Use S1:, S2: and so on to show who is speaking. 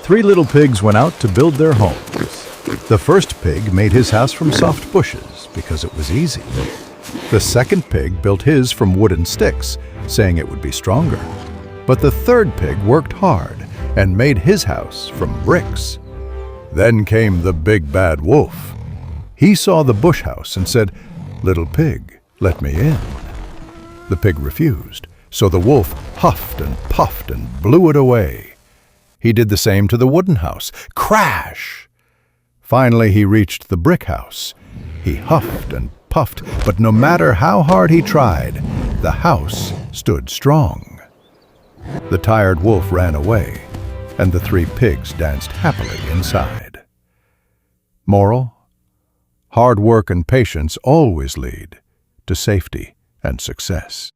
S1: Three little pigs went out to build their homes. The first pig made his house from soft bushes because it was easy. The second pig built his from wooden sticks, saying it would be stronger. But the third pig worked hard and made his house from bricks. Then came the big bad wolf. He saw the bush house and said, "Little pig, let me in." The pig refused, so the wolf huffed and puffed and blew it away. He did the same to the wooden house. Crash! Finally, he reached the brick house. He huffed and puffed, but no matter how hard he tried, the house stood strong. The tired wolf ran away, and the three pigs danced happily inside. Moral: hard work and patience always lead to safety and success.